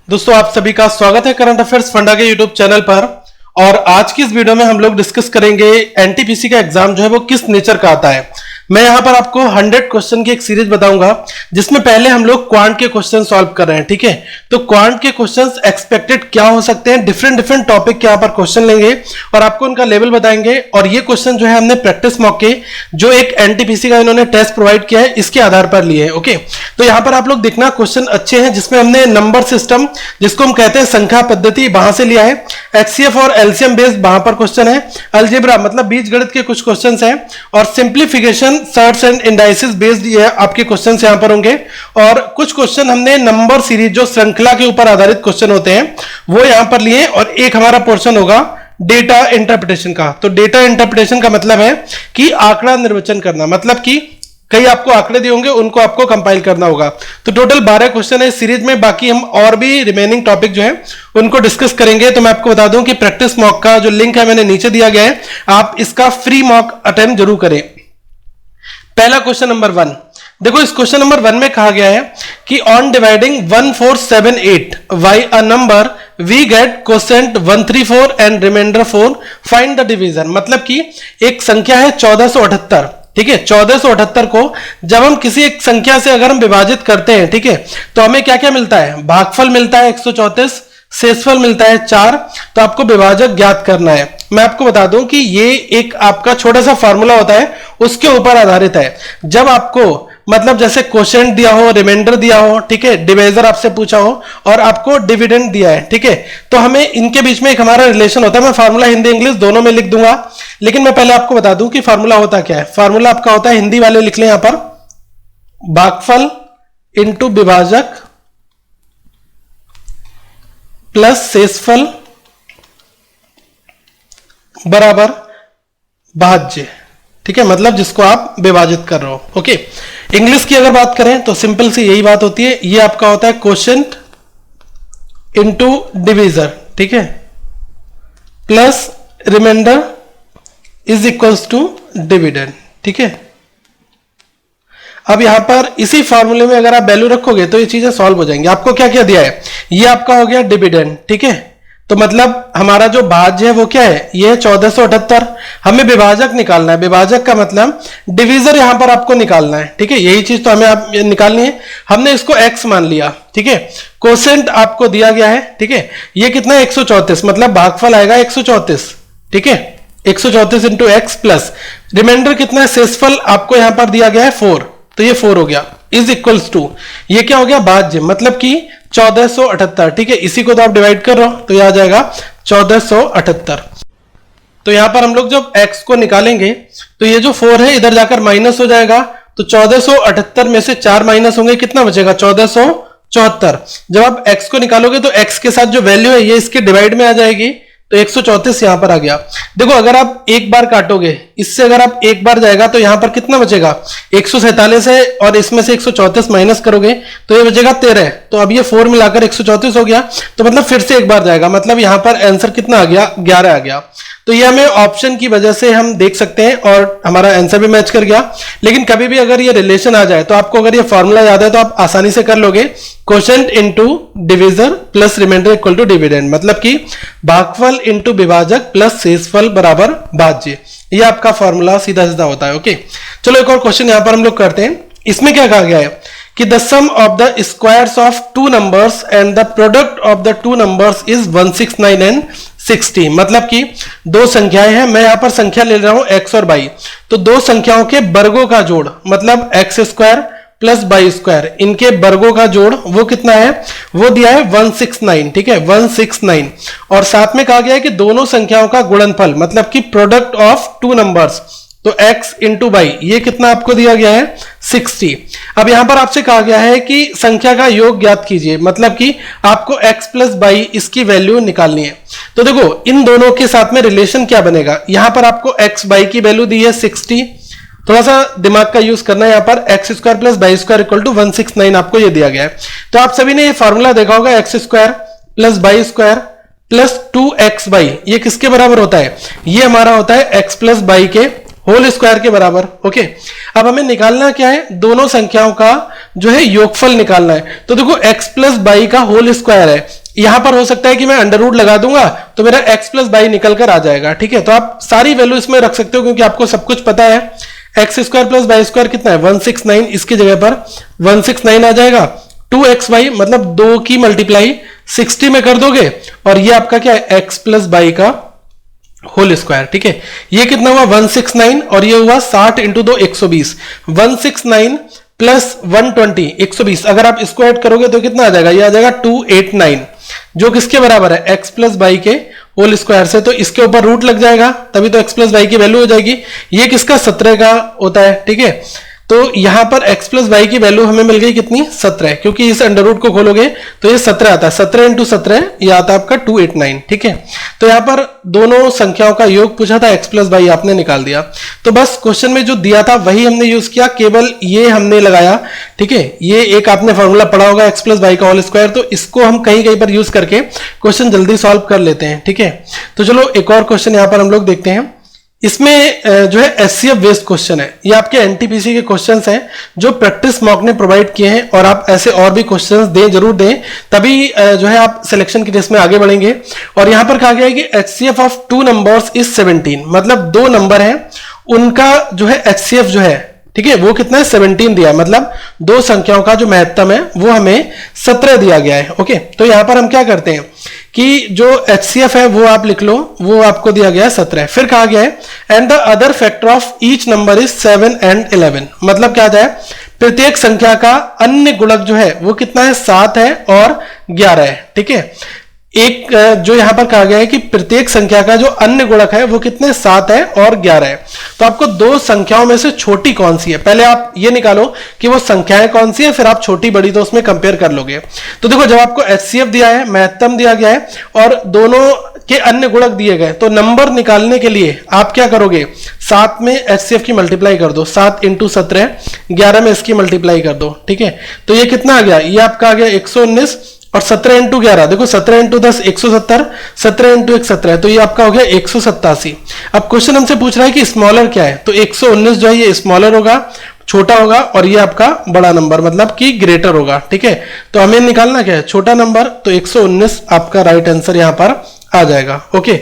दोस्तों आप सभी का स्वागत है करंट अफेयर्स फंडा के यूट्यूब चैनल पर। और आज की इस वीडियो में हम लोग डिस्कस करेंगे एनटीपीसी का एग्जाम जो है वो किस नेचर का आता है। मैं यहां पर आपको 100 क्वेश्चन की एक सीरीज बताऊंगा जिसमें पहले हम लोग क्वांट के क्वेश्चन सॉल्व कर रहे हैं। ठीक है, तो क्वांट के क्वेश्चंस एक्सपेक्टेड क्या हो सकते हैं, डिफरेंट टॉपिक के यहां पर क्वेश्चन लेंगे और आपको उनका लेवल बताएंगे। और ये क्वेश्चन जो है हमने प्रैक्टिस मॉक के जो एक एनटीपीसी का इन्होंने टेस्ट प्रोवाइड किया है इसके आधार पर लिए है। ओके, तो यहां पर आप लोग देखना क्वेश्चन अच्छे हैं जिसमें हमने नंबर सिस्टम जिसको हम कहते हैं संख्या पद्धति वहां से लिया है, एचसीएफ और एलसीएम बेस्ड वहां पर क्वेश्चन है, अलजेब्रा मतलब बीजगणित के कुछ क्वेश्चंस हैं और simplification shirts and indices based ये आपके क्वेश्चंस यहां पर होंगे। और कुछ क्वेश्चन हमने नंबर सीरीज जो श्रृंखला के ऊपर आधारित क्वेश्चन होते हैं वो यहां पर लिए और एक हमारा पोर्शन होगा डेटा इंटरप्रिटेशन का। तो डेटा इंटरप्रिटेशन का मतलब है कि आंकड़ा निर्वचन करना, मतलब कि कई आपको आंकड़े दिए होंगे उनको आपको कंपाइल करना होगा। तो टोटल 12 क्वेश्चन है इस सीरीज में, बाकी हम और भी रिमेनिंग टॉपिक जो है उनको डिस्कस करेंगे। तो मैं आपको बता दूं कि प्रैक्टिस मॉक का जो लिंक है मैंने नीचे दिया गया है, आप इसका फ्री मॉक अटेम्प्ट जरूर करें। पहला क्वेश्चन नंबर 1 देखो, इस क्वेश्चन नंबर 1 में कहा गया है कि on dividing 1478 by a number we get quotient 134 and remainder 4, find the division. मतलब कि एक संख्या है 1478, ठीक है, 1478 को जब हम किसी एक संख्या से अगर हम विभाजित करते हैं, ठीक है, तो हमें क्या क्या मिलता है, भागफल मिलता है 134, शेषफल मिलता है 4। तो आपको विभाजक ज्ञात करना है। मैं आपको बता दूं कि ये एक आपका छोटा सा फॉर्मूला होता है उसके ऊपर आधारित है। जब आपको मतलब जैसे क्वोशिएंट दिया हो, रिमाइंडर दिया हो, ठीक है, डिवाइजर आपसे पूछा हो और आपको डिविडेंड दिया है, ठीक है, तो हमें इनके बीच में एक हमारा रिलेशन होता है। मैं फार्मूला हिंदी इंग्लिश दोनों में लिख दूंगा, लेकिन मैं पहले आपको बता दूं कि फार्मूला होता क्या है। फार्मूला आपका होता है, हिंदी वाले लिख लें यहां पर, भागफल इंटू विभाजक प्लस शेषफल बराबर भाज्य, ठीक है, मतलब जिसको आप विभाजित कर रहे हो। ओके, इंग्लिश की अगर बात करें तो सिंपल सी यही बात होती है, ये आपका होता है क्वोशिएंट इंटू डिवीजर, ठीक है, plus remainder is equals to dividend, ठीक है। अब यहां पर इसी फॉर्मूले में अगर आप वैल्यू रखोगे तो ये चीजें सॉल्व हो जाएंगी। आपको क्या क्या दिया है, ये आपका हो गया डिविडेंड, ठीक है, तो मतलब हमारा जो भाज्य है वो क्या है, ये 1478। हमें विभाजक निकालना है, विभाजक का मतलब डिवीजर यहां पर आपको निकालना है, ठीक है, यही चीज तो हमें आप निकालनी है। हमने इसको x मान लिया, ठीक है, क्वोशिएंट आपको दिया गया है, ठीक है, ये कितना है 134, मतलब भागफल आएगा 134, ठीक है, 134 इंटू एक्स प्लस रिमाइंडर कितना है, शेषफल आपको यहां पर दिया गया है 4, तो ये 4 हो गया, इज इक्वल्स टू ये क्या हो गया भाज्य, मतलब कि 1478, ठीक है, इसी को तो आप डिवाइड कर रहे हो तो ये आ जाएगा 1478। तो यहां पर हम लोग जब x को निकालेंगे तो ये जो 4 है इधर जाकर माइनस हो जाएगा, तो 1478 में से 4 माइनस होंगे, कितना बचेगा 1474। जब आप x को निकालोगे तो x के साथ जो वैल्यू है ये इसके डिवाइड में आ जाएगी, तो 134 यहां पर आ गया। देखो अगर आप एक बार काटोगे, इससे अगर आप एक बार जाएगा तो यहां पर कितना बचेगा 147 है और इसमें से 134 माइनस करोगे तो ये बचेगा 13। तो अब ये 4 मिलाकर 134 हो गया, तो मतलब फिर से एक बार जाएगा, मतलब यहां पर आंसर कितना आ गया 11 आ गया। तो ये हमें ऑप्शन की वजह से हम देख सकते हैं और हमारा आंसर भी मैच कर गया। लेकिन कभी भी अगर ये रिलेशन आ जाए तो आपको अगर ये फॉर्मूला याद है तो आप आसानी से कर लोगे, quotient into divisor plus remainder equal to dividend, मतलब कि भागफल इनटू विभाजक प्लस शेषफल बराबर भाज्य, ये आपका फॉर्मूला सीधा सीधा होता है। ओके, चलो एक और क्वेश्चन यहां पर हम लोग करते हैं। इसमें क्या कहा गया है कि the sum of the squares of two numbers and the product of the two numbers is 169 and 60। मतलब कि दो संख्याएं हैं, मैं यहां पर संख्या ले रहा हूं x और y, तो दो संख्याओं के वर्गों का जोड़ मतलब x square plus Y square, इनके वर्गों का जोड़ वो कितना है, वो दिया है 169, ठीक है, 169। और साथ में कहा गया है कि दोनों संख्याओं का गुणनफल मतलब कि प्रोडक्ट ऑफ टू नंबर्स, तो x इंटू वाई ये कितना आपको दिया गया है 60। अब यहां पर आपसे कहा गया है कि संख्या का योग ज्ञात कीजिए, मतलब कि आपको x प्लस वाई इसकी वैल्यू निकालनी है। तो देखो इन दोनों के साथ में रिलेशन क्या बनेगा, यहां पर आपको x वाई की वैल्यू दी है 60, थोड़ा सा दिमाग का यूज करना है, यहां पर X square plus Y square equal to 169 आपको ये दिया गया है। तो आप सभी ने ये फॉर्मूला देखा होगा, X square plus Y square plus 2xy, ये किसके बराबर होता है, ये हमारा होता है x प्लस वाई के होल स्क्वायर के बराबर। ओके, अब हमें निकालना क्या है, दोनों संख्याओं का जो है योगफल निकालना है। तो देखो x प्लस बाई का होल स्क्वायर है, यहां पर हो सकता है कि मैं अंडर रूट लगा दूंगा तो मेरा x प्लस बाई निकल कर आ जाएगा। ठीक है, तो आप सारी वैल्यू इसमें रख सकते हो क्योंकि आपको सब कुछ पता है। X square plus by square कितना है 169, इसकी जगह पर 169 आ जाएगा। 2xy मतलब 2 की मल्टीप्लाई 60 में कर दोगे और ये आपका क्या है x प्लस बाई का होल स्क्वायर। ठीक है, ये कितना हुआ 169 और ये हुआ 60 इंटू 2 120। 169 प्लस 120 120, अगर आप इसको ऐड करोगे तो कितना आ जाएगा, ये आ जाएगा 289, जो किसके बराबर है x प्लस बाई के होल स्क्वायर से। तो इसके ऊपर रूट लग जाएगा तभी तो x प्लस बाई की वैल्यू हो जाएगी। ये किसका 17 का होता है। ठीक है, तो यहां पर x प्लस बाई की वैल्यू हमें मिल गई कितनी 17, क्योंकि इस अंडर रूट को खोलोगे तो ये 17 आता है। 17 इंटू 17 ये आता है आपका 289। ठीक है, तो यहां पर दोनों संख्याओं का योग पूछा था, x प्लस बाई आपने निकाल दिया। तो बस क्वेश्चन में जो दिया था वही हमने यूज किया, केवल ये हमने लगाया। ठीक है, ये एक आपने फॉर्मूला पढ़ा होगा x प्लस बाई का होल स्क्वायर, तो इसको हम कहीं कहीं पर यूज करके क्वेश्चन जल्दी सॉल्व कर लेते हैं। ठीक है, तो चलो एक और क्वेश्चन यहां पर हम लोग देखते हैं। इसमें जो है एचसीएफ बेस्ड क्वेश्चन है, ये आपके एनटीपीसी के क्वेश्चंस हैं जो प्रैक्टिस मॉक ने प्रोवाइड किए हैं, और आप ऐसे और भी क्वेश्चंस दें, जरूर दें, तभी जो है आप सिलेक्शन की रेस में आगे बढ़ेंगे। और यहां पर कहा गया है कि एचसीएफ ऑफ 2 नंबर्स इज 17, मतलब 2 नंबर हैं उनका जो है एचसीएफ जो है, ठीक है, वो कितना है 17 दिया, मतलब 2 संख्याओं का जो महत्तम है वो हमें 17 दिया गया है। ओके, तो यहां पर हम क्या करते हैं कि जो HCF है वो आप लिख लो, वो आपको दिया गया है 17। फिर कहा गया है and the other factor of each number is 7 and 11, मतलब क्या जाए प्रत्येक संख्या का अन्य गुणक जो है वो कितना है 7 है और 11 है। ठीक है, एक जो यहां पर कहा गया है कि प्रत्येक संख्या का जो अन्य गुणक है वो कितने 7 है और 11 है। तो आपको 2 संख्याओं में से छोटी कौन सी है, पहले आप ये निकालो कि वो संख्याएं कौन सी है, फिर आप छोटी बड़ी तो उसमें कंपेयर कर लोगे। तो देखो, जब आपको HCF दिया है, महत्तम दिया गया है और दोनों के अन्य गुणक दिए गए, तो नंबर निकालने के लिए आप क्या करोगे, 7 में HCF की मल्टीप्लाई कर दो, 7 इंटू 17, 11 में इसकी मल्टीप्लाई कर दो। ठीक है, तो ये कितना आ गया, ये आपका आ गया 119 और 17 इंटू 11, देखो 17 इंटू 10 170, 17 इंटू 1 17, तो ये आपका हो गया 187। अब क्वेश्चन हमसे पूछ रहा है कि स्मॉलर क्या है, तो 119 जो है ये स्मॉलर होगा, छोटा होगा, और ये आपका बड़ा नंबर मतलब कि ग्रेटर होगा। ठीक है, तो हमें निकालना क्या है, छोटा नंबर, तो 119 आपका राइट आंसर यहां पर आ जाएगा। ओके,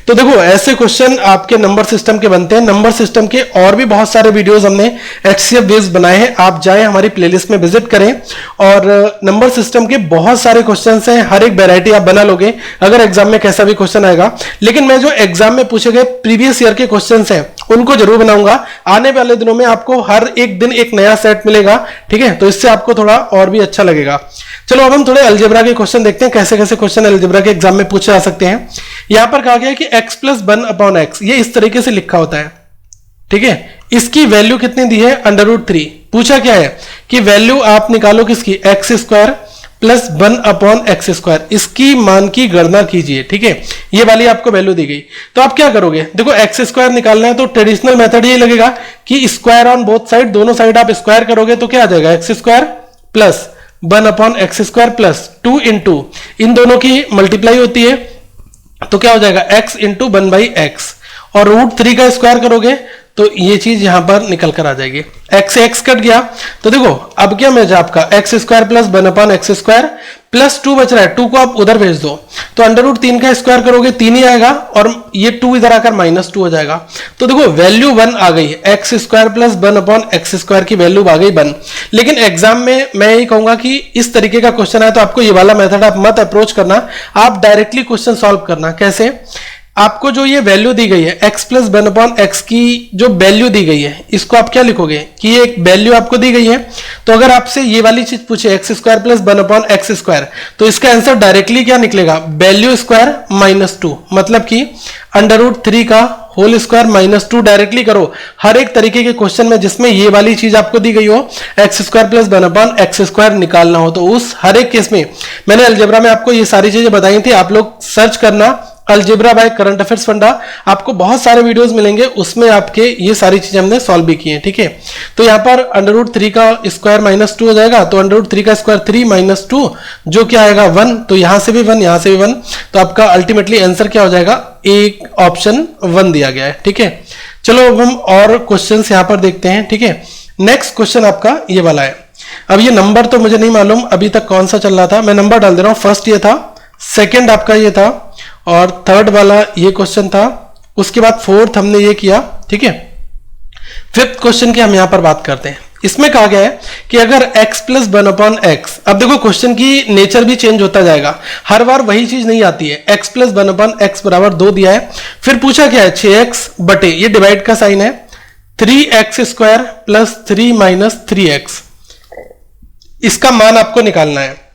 तो देखो ऐसे क्वेश्चन आपके नंबर सिस्टम के बनते हैं। नंबर सिस्टम के और भी बहुत सारे वीडियोस हमने HCF बेस्ड बनाए हैं, आप जाएं हमारी प्लेलिस्ट में विजिट करें, और नंबर सिस्टम के बहुत सारे क्वेश्चंस हैं, हर एक वैरायटी आप बना लोगे अगर एग्जाम में कैसा भी क्वेश्चन आएगा। लेकिन मैं जो एग्जाम में पूछे गए प्रीवियस ईयर के क्वेश्चन हैं उनको जरूर बनाऊंगा। आने वाले दिनों में आपको हर एक दिन एक नया सेट मिलेगा। ठीक है, तो इससे आपको थोड़ा और भी अच्छा लगेगा। चलो अब हम थोड़े अलजेब्रा के क्वेश्चन देखते हैं, कैसे कैसे क्वेश्चन अलजेब्रा के एग्जाम में पूछे जा सकते हैं। यहां पर कहा गया है कि x प्लस 1 अपॉन एक्स, ये इस तरीके से लिखा होता है। ठीक है, इसकी वैल्यू कितनी दी है, √3। पूछा क्या है कि वैल्यू आप निकालो किसकी, x square plus 1 upon x square, इसकी मान की गणना कीजिए। ठीक है, ये वाली आपको वैल्यू दी गई, तो आप क्या करोगे, देखो एक्स स्क्वायर निकालना है तो ट्रेडिशनल मेथड ये लगेगा कि स्क्वायर ऑन बोथ साइड, दोनों साइड आप स्क्वायर करोगे तो क्या आ जाएगा, x square plus 1 upon x square plus 2 into इन दोनों की मल्टीप्लाई होती है तो क्या हो जाएगा x इंटू 1/x, और √3 का स्क्वायर करोगे तो ये चीज यहां पर निकल कर आ जाएगी, x से x कट गया। तो देखो अब क्या बचा आपका x square plus 1 upon x square plus 2 बच रहा है, 2 को आप उधर भेज दो तो √3 का स्क्वायर करोगे 3 ही आएगा, और ये 2 इधर आकर -2 हो जाएगा। तो देखो वैल्यू 1 आ गई, x square plus 1 upon x square की वैल्यू आ गई 1। लेकिन एग्जाम में मैं यही कहूंगा कि इस तरीके का क्वेश्चन है तो आपको ये वाला मेथड आप मत अप्रोच करना, आप डायरेक्टली क्वेश्चन सॉल्व करना। कैसे, आपको जो ये वैल्यू दी गई है x प्लस 1 अपॉन एक्स की जो वैल्यू दी गई है, इसको आप क्या लिखोगे कि ये एक वैल्यू आपको दी गई है, तो अगर आपसे ये वाली चीज पूछे x square plus 1 upon x square, तो इसका आंसर डायरेक्टली क्या निकलेगा, वैल्यू स्क्वायर -2, मतलब कि √3 का होल स्क्वायर -2 डायरेक्टली करो हर एक तरीके के क्वेश्चन में जिसमें ये वाली चीज आपको दी गई हो, x square plus 1 upon x square निकालना हो, तो उस हर एक केस में मैंने अलजेब्रा में आपको ये सारी चीजें बताई थी, आप लोग सर्च करना algebra by current affairs funda, आपको बहुत सारे वीडियोस मिलेंगे, उसमें आपके ये सारी चीजें हमने सॉल्व भी की हैं। ठीक है, तो यहाँ पर √3 का स्क्वायर -2 हो जाएगा, तो √3 का स्क्वायर 3 -2 जो क्या आएगा 1, तो यहां से भी 1 यहां से भी 1, तो आपका अल्टीमेटली आंसर क्या हो जाएगा, एक ऑप्शन 1 दिया गया है। ठीक है, चलो अब हम और क्वेश्चंस यहां पर देखते हैं, ठीक है। नेक्स्ट क्वेश्चन आपका ये वाला है। अब ये नंबर तो मुझे नहीं मालूम अभी तक कौन सा चल रहा था, मैं नंबर डाल दे रहा हूं। फर्स्ट ये था, सेकंड आपका ये था, और थर्ड वाला ये क्वेश्चन था, उसके बाद फोर्थ हमने ये किया, ठीक है। फिफ्थ क्वेश्चन की हम यहां पर बात करते हैं। इसमें कहा गया है कि अगर x प्लस 1/x, अब देखो क्वेश्चन की नेचर भी चेंज होता जाएगा, हर बार वही चीज नहीं आती है। x प्लस 1/x बराबर 2 दिया है, फिर पूछा क्या है 6x बटे, ये डिवाइड का साइन है, 3x square plus 3 minus 3x, इसका मान आपको निकालना है।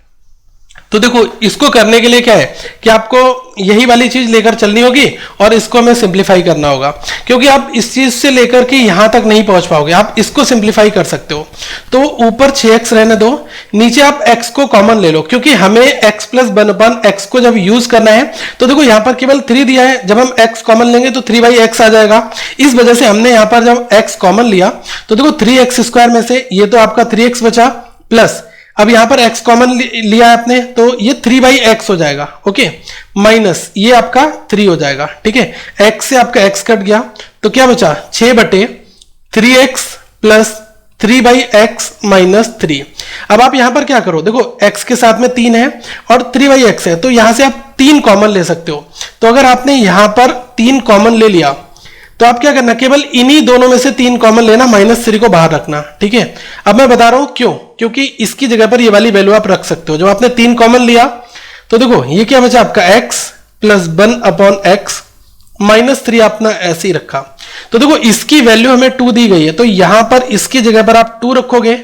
तो देखो इसको करने के लिए क्या है कि आपको यही वाली चीज लेकर चलनी होगी और इसको हमें सिंप्लीफाई करना होगा, क्योंकि आप इस चीज से लेकर के यहां तक नहीं पहुंच पाओगे, आप इसको सिंप्लीफाई कर सकते हो। तो ऊपर 6x रहने दो, नीचे आप x को कॉमन ले लो, क्योंकि हमें x प्लस 1/x को जब यूज करना है तो देखो यहां पर केवल 3 दिया है, जब हम x कॉमन लेंगे तो 3/x आ जाएगा। इस वजह से हमने यहां पर जब x कॉमन लिया तो देखो 3x स्क्वायर में से ये तो आपका 3x बचा, प्लस अब यहां पर x कॉमन लिया है आपने तो ये 3/x हो जाएगा, ओके, माइनस ये आपका 3 हो जाएगा, ठीक है। x से आपका x कट गया तो क्या बचा 6/3x प्लस 3/x माइनस 3। अब आप यहां पर क्या करो, देखो x के साथ में 3 है और 3/x है, तो यहां से आप 3 कॉमन ले सकते हो। तो अगर आपने यहां पर 3 कॉमन ले लिया तो आप क्या करना, केवल इन्हीं दोनों में से 3 कॉमन लेना, -3 को बाहर रखना, ठीक है। अब मैं बता रहा हूं क्यों, क्योंकि इसकी जगह पर ये वाली वैल्यू आप रख सकते हो। जब आपने 3 कॉमन लिया तो देखो ये क्या बचा आपका x प्लस 1/x माइनस 3 आपने ऐसे ही रखा। तो देखो इसकी वैल्यू हमें 2 दी गई है, तो यहां पर इसकी जगह पर आप 2 रखोगे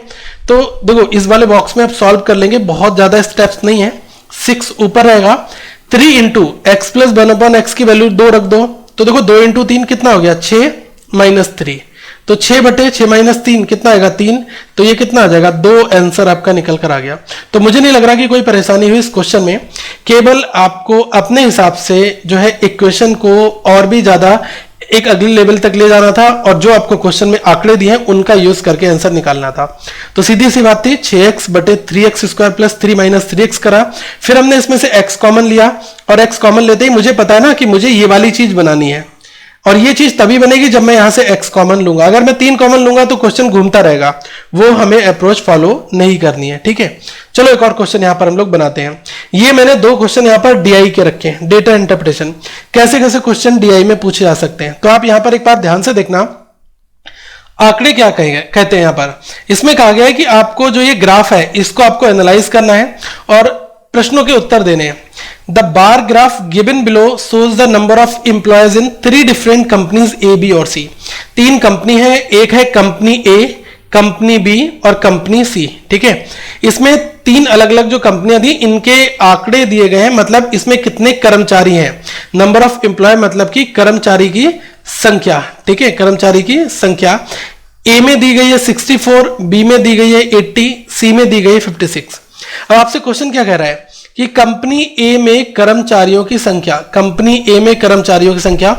तो देखो इस वाले बॉक्स में आप सॉल्व कर लेंगे, बहुत ज्यादा स्टेप्स नहीं है। 6 ऊपर रहेगा, 3 इंटू एक्स प्लस 1/x की वैल्यू 2 रख दो, तो देखो 2 इंटू 3 कितना हो गया 6 माइनस 3, तो 6/6 माइनस 3 कितना आएगा 3, तो ये कितना आ जाएगा 2 आंसर आपका निकल कर आ गया। तो मुझे नहीं लग रहा कि कोई परेशानी हुई इस क्वेश्चन में, केवल आपको अपने हिसाब से जो है इक्वेशन को और भी ज्यादा एक अगले लेवल तक ले जाना था और जो आपको क्वेश्चन में आंकड़े दिए हैं उनका यूज करके आंसर निकालना था। तो सीधी सी बात थी, 6x/3x square plus 3 minus 3x करा, फिर हमने इसमें से x कॉमन लिया और x कॉमन लेते ही मुझे पता है ना कि मुझे ये वाली चीज बनानी है, और ये चीज तभी बनेगी जब मैं यहां से x कॉमन लूंगा। अगर मैं 3 कॉमन लूंगा तो क्वेश्चन घूमता रहेगा, वो हमें अप्रोच फॉलो नहीं करनी है, ठीक है। चलो एक और क्वेश्चन यहां पर हम लोग बनाते हैं। ये मैंने 2 क्वेश्चन यहां पर डीआई के रखे हैं, डेटा इंटरप्रिटेशन, कैसे कैसे क्वेश्चन डीआई में पूछे जा सकते हैं। तो आप यहां पर एक बार ध्यान से देखना, आंकड़े क्या कहते हैं। यहां पर इसमें कहा गया है कि आपको जो ये ग्राफ है इसको आपको एनालाइज करना है और प्रश्नों के उत्तर देने हैं। The bar graph given below shows the number of employees in 3 different companies A, B और C। 3 कंपनी है, एक है कंपनी A, कंपनी B और कंपनी C, ठीक है। इसमें 3 अलग अलग जो कंपनियां थी इनके आंकड़े दिए गए हैं, मतलब इसमें कितने कर्मचारी हैं। नंबर ऑफ एम्प्लॉय मतलब कि कर्मचारी की संख्या, ठीक है, कर्मचारी की संख्या। A में दी गई है 64, B में दी गई है 80, C में दी गई है 56। अब आपसे क्वेश्चन क्या कह रहा है कि कंपनी ए में कर्मचारियों की संख्या, कंपनी ए में कर्मचारियों की संख्या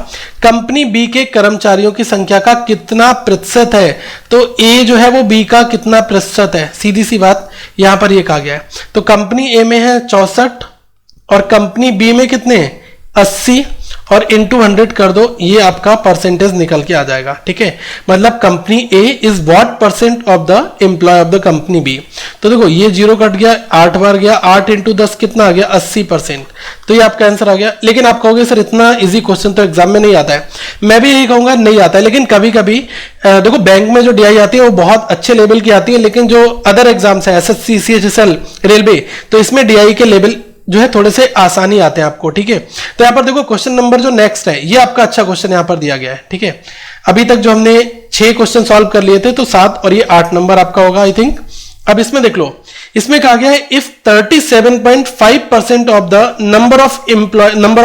कंपनी बी के कर्मचारियों की संख्या का कितना प्रतिशत है। तो ए जो है वो बी का कितना प्रतिशत है, सीधी सी बात यहां पर ये कहा गया है। तो कंपनी ए में है 64 और कंपनी बी में कितने 80 और इंटू 100 कर दो, ये आपका परसेंटेज निकल के आ जाएगा, ठीक है। मतलब company A is what percent of the employ of the company B. तो देखो ये 0 कट गया, 8 बार गया, 8 इंटू 10 कितना आ गया 80%। तो ये आपका आंसर आ गया। लेकिन आप कहोगे सर इतना इजी क्वेश्चन तो एग्जाम में नहीं आता है, मैं भी यही कहूंगा नहीं आता है। लेकिन कभी कभी देखो बैंक में जो डीआई आती है वो बहुत अच्छे लेवल की आती है, लेकिन जो अदर एग्जाम्स है एसएससी, सीएचएसएल, रेलवे, तो इसमें डीआई के लेवल जो है थोड़े से आसानी आते हैं आपको, ठीक है। तो यहां पर देखो क्वेश्चन नंबर जो नेक्स्ट है ये आपका अच्छा क्वेश्चन यहां पर दिया गया है, ठीक है। अभी तक जो हमने 6 क्वेश्चन सॉल्व कर लिए थे तो 7 और ये 8 नंबर आपका होगा आई थिंक। अब इसमें देख लो, इसमें कहा गया है if 37.5% of the number of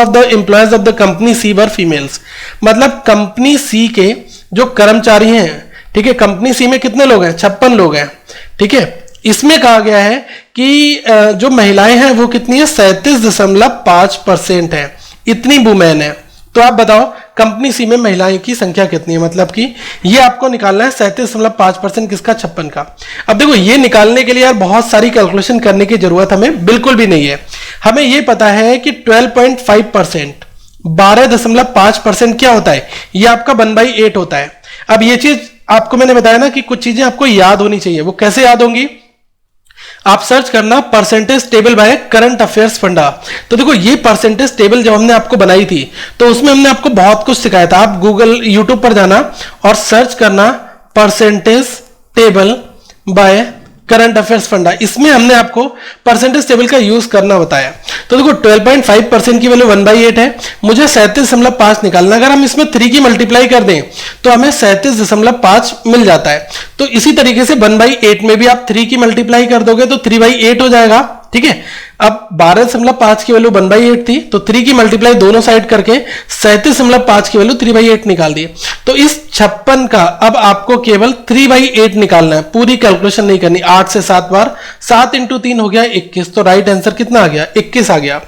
the employees of the company C were females, मतलब कंपनी सी के जो कर्मचारी हैं, ठीक है, कंपनी सी में कितने लोग हैं 56 लोग हैं, ठीक है। इसमें कहा गया है कि जो महिलाएं हैं वो कितनी है 37.5% है, इतनी वुमेन है। तो आप बताओ कंपनी सी में महिलाएं की संख्या कितनी है, मतलब कि ये आपको निकालना है 37.5% किसका 56 का। अब देखो ये निकालने के लिए यार बहुत सारी कैलकुलेशन करने की जरूरत हमें बिल्कुल भी नहीं है। हमें ये पता है कि 12.5% 12.5% क्या होता है, ये आपका 1/8 होता है। अब ये चीज आपको मैंने बताया ना कि कुछ चीजें आपको याद होनी चाहिए, वो कैसे याद होंगी, आप सर्च करना percentage table by current affairs funda. तो देखो ये परसेंटेज टेबल जब हमने आपको बनाई थी तो उसमें हमने आपको बहुत कुछ सिखाया था। आप गूगल यूट्यूब पर जाना और सर्च करना percentage table by current affairs funda, इसमें हमने आपको परसेंटेज टेबल का यूज करना बताया। तो देखो 12.5% की वैल्यू 1/8 है, मुझे 37.5 निकालना। अगर हम इसमें 3 की मल्टीप्लाई कर दें तो हमें 37.5 मिल जाता है। तो इसी तरीके से 1/8 में भी आप 3 की मल्टीप्लाई कर दोगे तो 3/8 हो जाएगा, ठीक है। अब 12.5 की वैल्यू 1/8 थी तो 3 की मल्टीप्लाई दोनों साइड करके 37.5 की वैल्यू 3/8 निकाल दी। तो इस 56 का अब आपको केवल 3/8 निकालना है, पूरी कैलकुलेशन नहीं करनी। 8 से 7 बार, 7 × 3 हो गया 21, तो राइट आंसर कितना आ गया, 21 आ गया।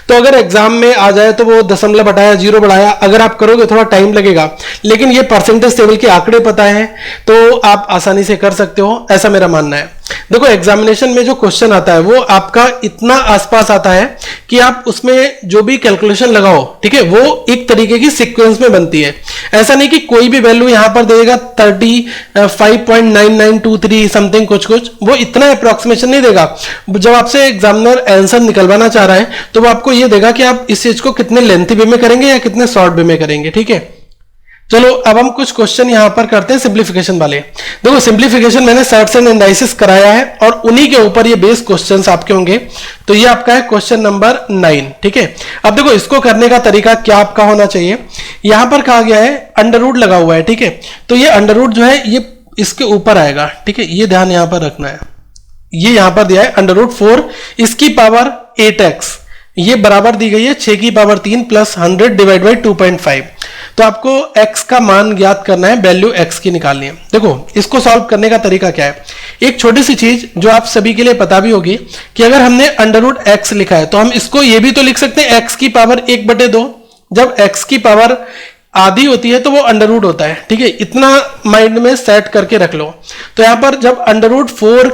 तो अगर एग्जाम में आ जाए तो वो दशमलव हटाया, जीरो बढ़ाया, अगर आप करोगे थोड़ा टाइम लगेगा, लेकिन ये परसेंटेज टेबल के आंकड़े पता है तो आप आसानी से कर सकते हो, ऐसा मेरा मानना है। देखो एग्जामिनेशन में जो क्वेश्चन आता है वो आपका इतना आसपास आता है कि आप उसमें जो भी कैलकुलेशन लगाओ, ठीक है, वो एक तरीके की सीक्वेंस में बनती है। ऐसा नहीं कि कोई भी वैल्यू यहां पर देगा 35.9923 समथिंग कुछ, वो इतना अप्रोक्सीमेशन नहीं देगा। जब आपसे एग्जामिनर आंसर निकलवाना चाह रहा है तो वो आपको ये देगा कि आप इस चीज को कितने लेंथी वे में करेंगे या कितने शॉर्ट वे में करेंगे, ठीक है। चलो अब हम कुछ क्वेश्चन यहां पर करते हैं सिंप्लीफिकेशन वाले। देखो सिंप्लीफिकेशन मैंने सर्च एंड एनालिसिस कराया है और उन्हीं के ऊपर ये बेस क्वेश्चंस आपके होंगे। तो ये आपका है क्वेश्चन नंबर 9, ठीक है। अब देखो इसको करने का तरीका क्या आपका होना चाहिए, यहां पर कहा गया है अंडर रूट लगा हुआ है, ठीक है। तो ये अंडर रूट जो है ये इसके ऊपर आएगा, ठीक है, ये ध्यान यहां पर रखना है। ये यहां पर दिया है अंडर रूट 4 इसकी पावर 8x, ये बराबर दी गई है 6 की पावर 3 प्लस 100 डिवाइड बाई 2.5। तो आपको x का मान ज्ञात करना है, वैल्यू x की निकालनी है। देखो इसको सॉल्व करने का तरीका क्या है, एक छोटी सी चीज जो आप सभी के लिए पता भी होगी कि अगर हमने अंडर रूट x लिखा है तो हम इसको ये भी तो लिख सकते हैं x की पावर 1/2। जब x की पावर आधी होती है तो वो अंडर रूट होता है, ठीक है, इतना माइंड में सेट करके रख लो। तो यहां पर जब अंडर रूट 4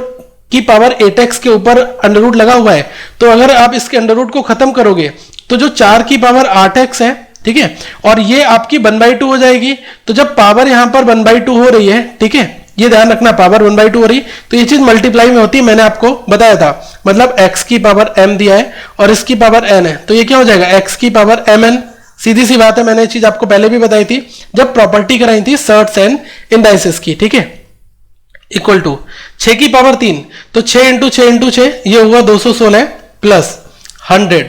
की पावर 8x के ऊपर अंडर रूट लगा हुआ है तो अगर आप इसके अंडर रूट को खत्म करोगे तो जो 4 की पावर 8x है, ठीक है, और ये आपकी 1/2 हो जाएगी। तो जब पावर यहां पर 1/2 हो रही है, ठीक है, ये ध्यान रखना, पावर 1/2 हो रही तो ये चीज मल्टीप्लाई में होती है, मैंने आपको बताया था। मतलब x की पावर m दिया है और इसकी पावर n है तो ये क्या हो जाएगा x की पावर mn। सीधी सी बात है, मैंने ये चीज आपको पहले भी बताई थी जब प्रॉपर्टी कराई थी सर्च एंड इंडाइसेस की, ठीक है। इक्वल टू 6 की पावर 3 तो 6 × 6 × 6 ये हुआ 216 प्लस 100।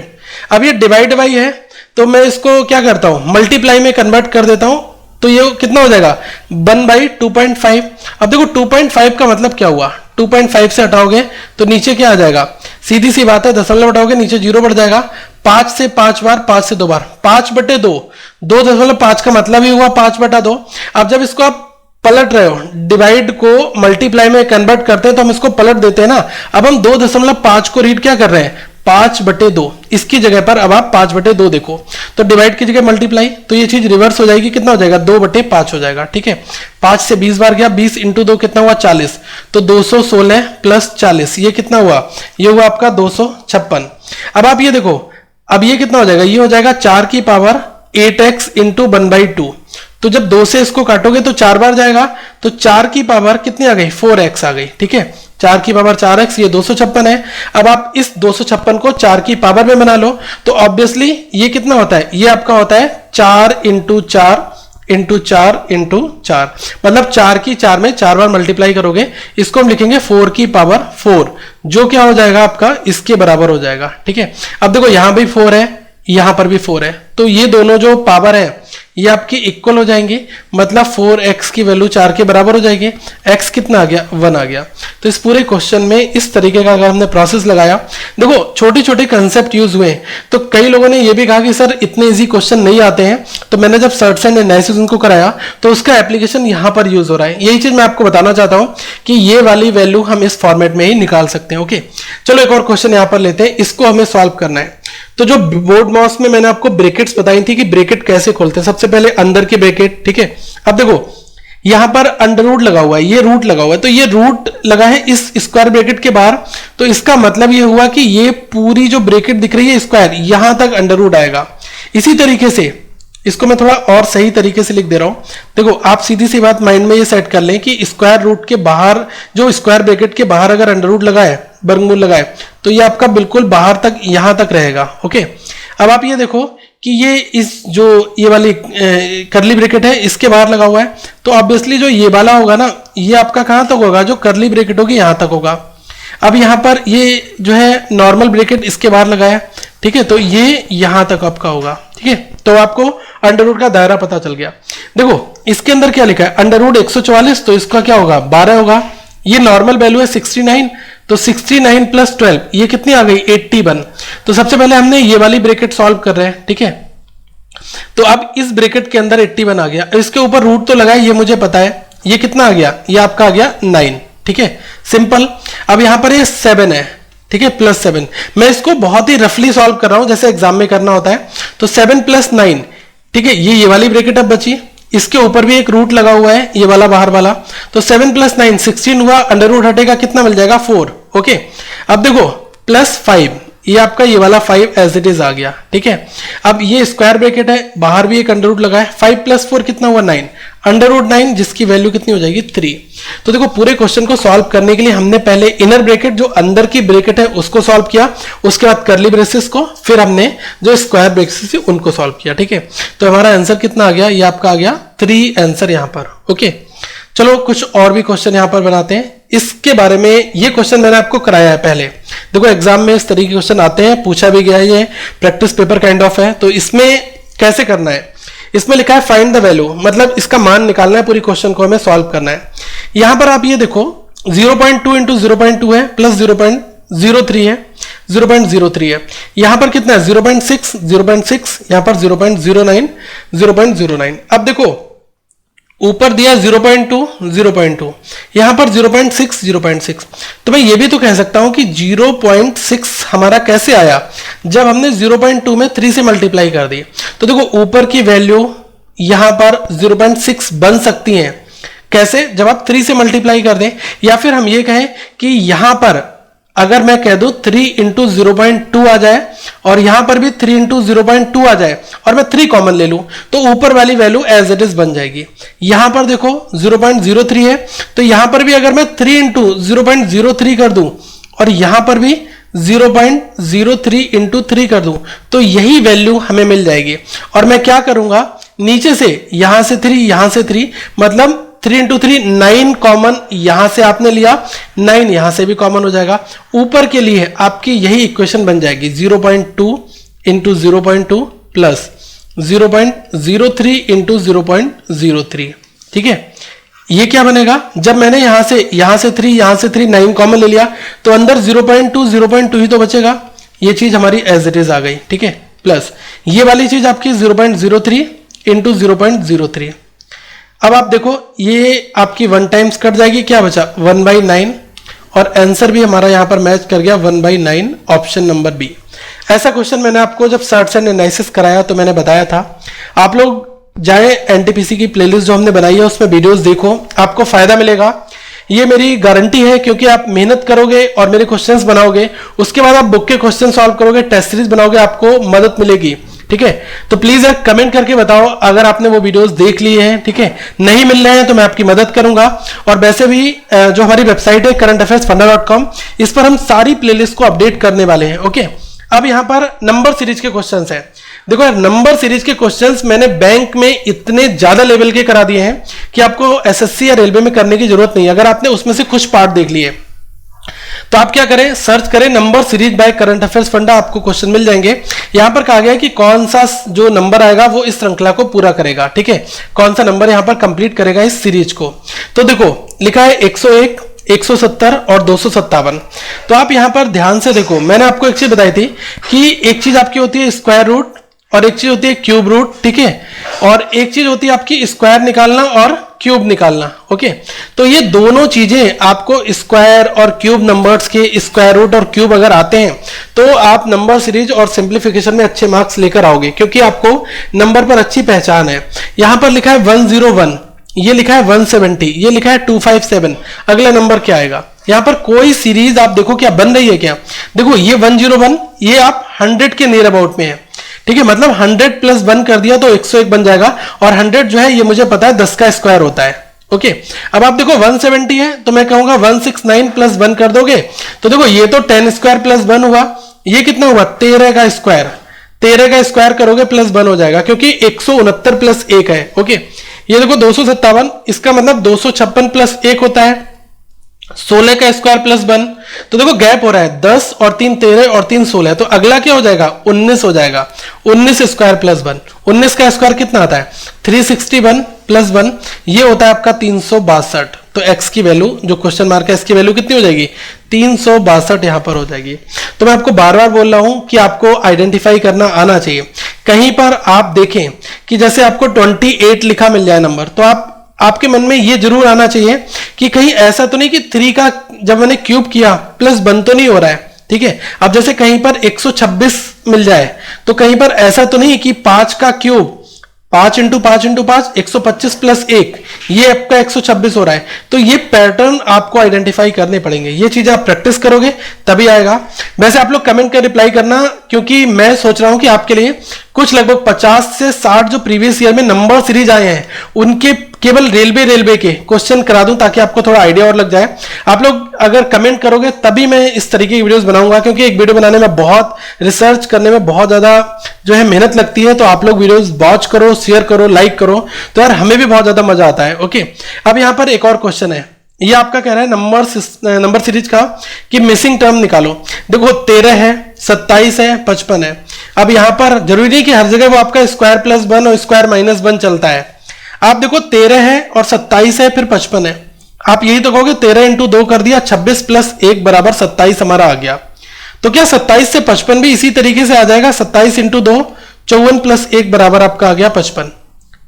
अब ये डिवाइड बाई है तो मैं इसको क्या करता हूं, मल्टीप्लाई में कन्वर्ट कर देता हूं। तो ये कितना हो जाएगा 1/2.5। अब देखो 2.5 का मतलब क्या हुआ, 2.5 से हटाओगे तो नीचे क्या आ जाएगा, सीधी सी बात है, दशमलव हटाओगे नीचे जीरो बढ़ जाएगा। 5 से 5 बार, 5 से 2 बार, 5/2, 2.5 का मतलब ही हुआ 5/2। अब जब इसको आप पलट रहे हो, डिवाइड को मल्टीप्लाई में कन्वर्ट करते हैं तो हम इसको पलट देते हैं ना। अब हम 2.5 को रीड क्या कर रहे हैं 5/2, इसकी जगह पर अब आप 5/2 देखो तो डिवाइड की जगह मल्टीप्लाई, तो ये चीज रिवर्स हो जाएगी, कितना हो जाएगा 2/5 हो जाएगा, ठीक है। 5 से 20 बार गया, 20 × 2 कितना हुआ 40, तो 216 प्लस 40 ये कितना हुआ, ये हुआ आपका 256। अब आप ये देखो, अब ये कितना हो जाएगा, ये हो जाएगा 4 की पावर 8x × 1/2। तो जब 2 से इसको काटोगे तो 4 बार जाएगा तो 4 की पावर कितनी आ गई 4x आ गई, ठीक है। 4 की पावर 4x, ये 256 है। अब आप इस 256 को 4 की पावर में बना लो तो ऑब्वियसली ये कितना होता है, ये आपका होता है 4 × 4 × 4 × 4, मतलब 4 की 4 में 4 बार मल्टीप्लाई करोगे, इसको हम लिखेंगे 4 की पावर 4, जो क्या हो जाएगा आपका इसके बराबर हो जाएगा, ठीक है। अब देखो यहां भी 4 है, यहां पर भी 4 है, तो ये दोनों जो पावर है ये आपकी इक्वल हो जाएंगी, मतलब 4x की वैल्यू 4 के बराबर हो जाएगी। x कितना आ गया 1 आ गया। तो इस पूरे क्वेश्चन में इस तरीके का अगर हमने प्रोसेस लगाया, देखो छोटे छोटे कंसेप्ट यूज हुए। तो कई लोगों ने ये भी कहा कि सर इतने इजी क्वेश्चन नहीं आते हैं, तो मैंने जब सर्च एंड एनालिसिस उनको कराया तो उसका एप्लीकेशन यहां पर यूज हो रहा है। यही चीज मैं आपको बताना चाहता हूं कि ये वाली वैल्यू हम इस फॉर्मेट में ही निकाल सकते हैं। ओके, चलो एक और क्वेश्चन यहां पर लेते हैं, इसको हमें सॉल्व करना है। तो जो बोर्ड माउस में मैंने आपको ब्रैकेट्स बताई थी कि ब्रैकेट कैसे खोलते हैं, सबसे पहले अंदर की ब्रैकेट, ठीक है। अब देखो यहां पर अंडर रूट लगा हुआ है, ये रूट लगा हुआ है, तो ये रूट लगा है इस स्क्वायर ब्रैकेट के बाहर, तो इसका मतलब ये हुआ कि ये पूरी जो ब्रैकेट दिख रही है स्क्वायर, यहां तक अंडर रूट आएगा। इसी तरीके से इसको मैं थोड़ा और सही तरीके से लिख दे रहा हूं। देखो आप सीधी सी बात माइंड में ये सेट कर लें कि स्क्वायर रूट के बाहर, जो स्क्वायर ब्रैकेट के बाहर अगर अंडर रूट लगाए, वर्गमूल लगाए, तो ये आपका बिल्कुल बाहर तक, यहां तक रहेगा। ओके, अब आप ये देखो कि ये इस जो ये वाली करली ब्रैकेट है इसके बाहर लगा हुआ है, तो ऑब्वियसली जो ये वाला होगा ना, ये आपका कहां तक होगा, जो करली ब्रैकेट होगी यहां तक होगा। अब यहां पर ये जो है नॉर्मल ब्रैकेट इसके बाहर लगाया, ठीक है, तो ये यहां तक आपका होगा। ठीक है, तो आपको अंडर रूट का दायरा पता चल गया। देखो इसके अंदर क्या लिखा है, अंडर रूट 144, तो इसका क्या होगा 12 होगा। ये नॉर्मल वैल्यू है 69, तो 69 प्लस 12 ये कितनी आ गई 81। तो सबसे पहले हमने ये वाली ब्रैकेट सॉल्व कर रहे हैं। ठीक है, तो अब इस ब्रैकेट के अंदर 81 आ गया, इसके ऊपर रूट तो लगा है, ये मुझे पता है। ये कितना आ गया, ये आपका आ गया 9। ठीक है, सिंपल। अब यहां पर ये 7 है, ठीक है, प्लस 7। मैं इसको बहुत ही रफली सॉल्व कर रहा हूं जैसे एग्जाम में करना होता है। तो 7 प्लस 9, ठीक है, ये वाली ब्रैकेट अब बची, इसके ऊपर भी एक रूट लगा हुआ है, ये वाला बाहर वाला। तो 7 प्लस 9 16 हुआ, अंडर रूट हटेगा, कितना मिल जाएगा 4। ओके, अब देखो प्लस 5, ये आपका ये वाला 5 एज इट इज आ गया। ठीक है, अब ये स्क्वायर ब्रैकेट है, बाहर भी एक अंडर रूट लगा है, 5 प्लस 4 कितना हुआ 9, अंडर रूट 9 जिसकी वैल्यू कितनी हो जाएगी 3। तो देखो पूरे क्वेश्चन को सॉल्व करने के लिए हमने पहले इनर ब्रैकेट, जो अंदर की ब्रैकेट है, उसको सॉल्व किया, उसके बाद करली ब्रेसेस को, फिर हमने जो स्क्वायर ब्रैकेट्स है उनको सॉल्व किया। ठीक है, तो हमारा आंसर कितना आ गया, ये आपका आ गया 3 आंसर यहां पर। ओके, चलो कुछ और भी क्वेश्चन यहां पर बनाते हैं इसके बारे में। ये क्वेश्चन मैंने आपको कराया है पहले। देखो एग्जाम में इस तरीके के क्वेश्चन आते हैं, पूछा भी गया है, ये प्रैक्टिस पेपर काइंड ऑफ है। तो इसमें कैसे करना है, इसमें लिखा है फाइंड द वैल्यू, मतलब इसका मान निकालना है, पूरी क्वेश्चन को हमें सॉल्व करना है। यहां पर आप ये देखो 0.2 इंटू 0.2 है, प्लस 0.03 है, 0.03 है, यहां पर कितना है 0.6, 0.6, यहां पर 0.09, 0.09। अब देखो ऊपर दिया 0.2, 0.2, यहां पर 0.6, 0.6। तो मैं ये भी तो कह सकता हूं कि 0.6 हमारा कैसे आया, जब हमने 0.2 में 3 से मल्टीप्लाई कर दी। तो देखो ऊपर की वैल्यू यहां पर 0.6 बन सकती है, कैसे, जब आप 3 से मल्टीप्लाई कर दें, या फिर हम ये कहें कि यहां पर अगर मैं कह दूं 3 इंटू 0.2 आ जाए, और यहां पर भी 3 इंटू 0.2 आ जाए, और मैं 3 कॉमन ले लूं, तो ऊपर वाली वैल्यू एज इट इज बन जाएगी। यहां पर देखो 0.03 है, तो यहां पर भी अगर मैं 3 इंटू 0.03 कर दूं, और यहां पर भी 0.03 इंटू 3 कर दूं, तो यही वैल्यू हमें मिल जाएगी। और मैं क्या करूंगा, नीचे से यहां से 3, यहां से 3, मतलब 3 इंटू 3 9 कॉमन यहां से आपने लिया, 9 यहां से भी कॉमन हो जाएगा। ऊपर के लिए आपकी यही इक्वेशन बन जाएगी 0.2 इंटू 0.2 प्लस 0.03 इंटू 0.03। ठीक है, ये क्या बनेगा, जब मैंने यहां से 3, यहां से 3, 9 कॉमन ले लिया, तो अंदर 0.2 ही तो बचेगा। ये चीज हमारी एज इट इज आ गई। ठीक है, प्लस ये वाली चीज आपकी 0.03 इंटू 0.03। अब आप देखो ये आपकी 1 टाइम्स कट जाएगी, क्या बचा 1/9, और आंसर भी हमारा यहां पर मैच कर गया 1/9, ऑप्शन नंबर बी। ऐसा क्वेश्चन मैंने आपको जब सर्च एंड एनालिसिस कराया तो मैंने बताया था, आप लोग जाए एनटीपीसी की प्लेलिस्ट जो हमने बनाई है उसमें वीडियोस देखो, आपको फायदा मिलेगा, ये मेरी गारंटी है। क्योंकि आप मेहनत करोगे और मेरे क्वेश्चंस बनाओगे, उसके बाद आप बुक के क्वेश्चन सॉल्व करोगे, टेस्ट सीरीज बनाओगे, आपको मदद मिलेगी। ठीक है, तो प्लीज एक कमेंट करके बताओ अगर आपने वो वीडियोस देख लिए हैं। ठीक है, नहीं मिल रहे हैं तो मैं आपकी मदद करूंगा। और वैसे भी जो हमारी वेबसाइट है currentaffairsfunda.com, इस पर हम सारी प्लेलिस्ट को अपडेट करने वाले हैं। ओके, अब यहां पर नंबर सीरीज के क्वेश्चंस हैं। देखो यार, नंबर सीरीज के क्वेश्चंस मैंने बैंक में इतने ज्यादा लेवल के करा दिए हैं कि आपको एसएससी या रेलवे में करने की जरूरत नहीं है। अगर आपने उसमें से कुछ पार्ट देख लिए तो आप क्या करें, सर्च करें number series by current affairs funda, आपको क्वेश्चन मिल जाएंगे। यहां पर कहा गया है कि कौन सा जो नंबर आएगा वो इस श्रृंखला को पूरा करेगा। ठीक है, कौन सा नंबर यहां पर कंप्लीट करेगा इस सीरीज को। तो देखो लिखा है 101, 170 और 257। तो आप यहां पर ध्यान से देखो, मैंने आपको एक चीज बताई थी कि एक चीज आपकी होती है स्क्वायर रूट और एक चीज होती है क्यूब रूट। ठीक है, और एक चीज होती है आपकी स्क्वायर निकालना और क्यूब निकालना। ओके, तो ये दोनों चीजें आपको स्क्वायर और क्यूब नंबर्स के स्क्वायर रूट और क्यूब अगर आते हैं तो आप नंबर सीरीज और सिंप्लीफिकेशन में अच्छे मार्क्स लेकर आओगे, क्योंकि आपको नंबर पर अच्छी पहचान है। यहां पर लिखा है 101, ये लिखा है 170, ये लिखा है 257, अगला नंबर क्या आएगा। यहां पर कोई सीरीज आप देखो क्या बन रही है क्या। देखो ये 101, ये आप 100 के नियर अबाउट में है, ठीक है, मतलब 100 प्लस 1 कर दिया तो 101 बन जाएगा, और 100 जो है ये मुझे पता है 10 का स्क्वायर होता है। ओके, अब आप देखो 170 है तो मैं कहूंगा 169 प्लस 1 कर दोगे तो देखो ये तो 10 स्क्वायर प्लस 1 हुआ, ये कितना हुआ 13 का स्क्वायर, 13 का स्क्वायर करोगे प्लस 1 हो जाएगा क्योंकि 169 प्लस 1 है। ओके, ये देखो 257, इसका मतलब 256 प्लस 1 होता है, 16 का स्क्वायर प्लस 1, तो देखो गैप हो रहा है 10 और 3 13 और 3 16, तो अगला क्या हो जाएगा 19 हो जाएगा, 19 स्क्वायर प्लस 1, 19 का स्क्वायर कितना आता है 361 प्लस 1, ये होता है आपका 362। तो x की वैल्यू जो क्वेश्चन मार्क है इसकी वैल्यू कितनी हो जाएगी 362 यहां पर हो जाएगी। तो मैं आपको बार बार बोल रहा हूं कि आपको आइडेंटिफाई करना आना चाहिए। कहीं पर आप देखें कि जैसे आपको 28 लिखा मिल जाए नंबर, तो आपके मन में ये जरूर आना चाहिए कि कहीं ऐसा तो नहीं कि 3 का जब मैंने क्यूब किया प्लस 1 तो नहीं हो रहा है। ठीक है, अब जैसे कहीं पर 126 मिल जाए तो कहीं पर ऐसा तो नहीं कि 5 का क्यूब 5 इंटू 5 इंटू 5 125 प्लस 1 ये आपका 126 हो रहा है। तो ये पैटर्न आपको आइडेंटिफाई करने पड़ेंगे, ये चीजें आप प्रैक्टिस करोगे तभी आएगा। वैसे आप लोग कमेंट कर रिप्लाई करना, क्योंकि मैं सोच रहा हूं कि आपके लिए कुछ लगभग 50 से 60 जो प्रीवियस ईयर में नंबर सीरीज आए हैं उनके केवल रेलवे के क्वेश्चन करा दूं ताकि आपको थोड़ा आइडिया और लग जाए। आप लोग अगर कमेंट करोगे तभी मैं इस तरीके की वीडियोस बनाऊंगा, क्योंकि एक वीडियो बनाने में बहुत रिसर्च करने में बहुत ज्यादा जो है मेहनत लगती है। तो आप लोग वीडियोस वॉच करो, शेयर करो, लाइक करो, तो यार हमें भी बहुत ज्यादा मजा आता है। ओके, अब यहां पर एक और क्वेश्चन है, ये आपका कह रहा है नंबर सीरीज का कि मिसिंग टर्म निकालो। देखो 13 है, 27 है, 55 है। अब यहां पर जरूरी नहीं कि हर जगह वो आपका स्क्वायर प्लस 1 और स्क्वायर माइनस 1 चलता है। आप देखो 13 है और 27 है फिर 55 है, आप यही तो कहोगे 13 इंटू 2 कर दिया, 26 प्लस 1 बराबर 27 हमारा आ गया। तो क्या 27 से 55 भी इसी तरीके से आ जाएगा, 27 इंटू 2 54 प्लस 1 बराबर आपका आ गया 55।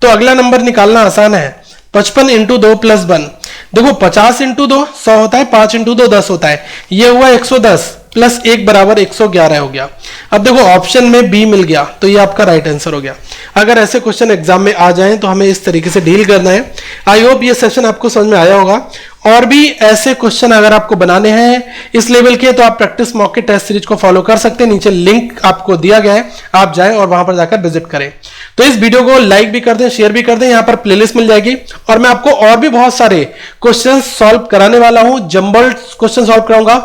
तो अगला नंबर निकालना आसान है, 55 इंटू 2 प्लस 1। देखो 50 इंटू 2 100 होता है, 5 इंटू 2 10 होता है, ये हुआ 110 प्लस 1 बराबर 111 हो गया। अब देखो ऑप्शन में बी मिल गया तो ये आपका राइट आंसर हो गया। अगर ऐसे क्वेश्चन एग्जाम में आ जाएं तो हमें इस तरीके से डील करना है। आई होप ये सेशन आपको समझ में आया होगा। और भी ऐसे क्वेश्चन अगर आपको बनाने हैं इस लेवल के तो आप प्रैक्टिस मॉक टेस्ट सीरीज को फॉलो कर सकते हैं, नीचे लिंक आपको दिया गया है, आप जाएं और वहां पर जाकर विजिट करें। तो इस वीडियो को लाइक भी कर दें, शेयर भी कर दें, यहां पर प्लेलिस्ट मिल जाएगी और मैं आपको और भी बहुत सारे क्वेश्चन सॉल्व कराने वाला हूं, जंबल्ड क्वेश्चन सॉल्व कराऊंगा।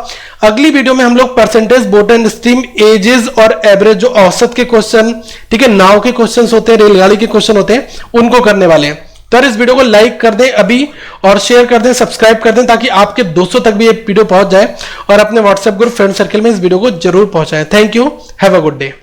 अगली वीडियो में हम लोग percentage, boat and stream, ages और एवरेज जो औसत के क्वेश्चन, ठीक है, नाव के क्वेश्चन होते हैं, रेलगाड़ी के क्वेश्चन होते हैं, उनको करने वाले हैं। तो इस वीडियो को लाइक कर दें अभी और शेयर कर दें, सब्सक्राइब कर दें ताकि आपके दोस्तों तक भी ये वीडियो पहुंच जाए और अपने व्हाट्सएप ग्रुप, फ्रेंड सर्कल में इस वीडियो को जरूर पहुंचाएं। Thank you, have a good day.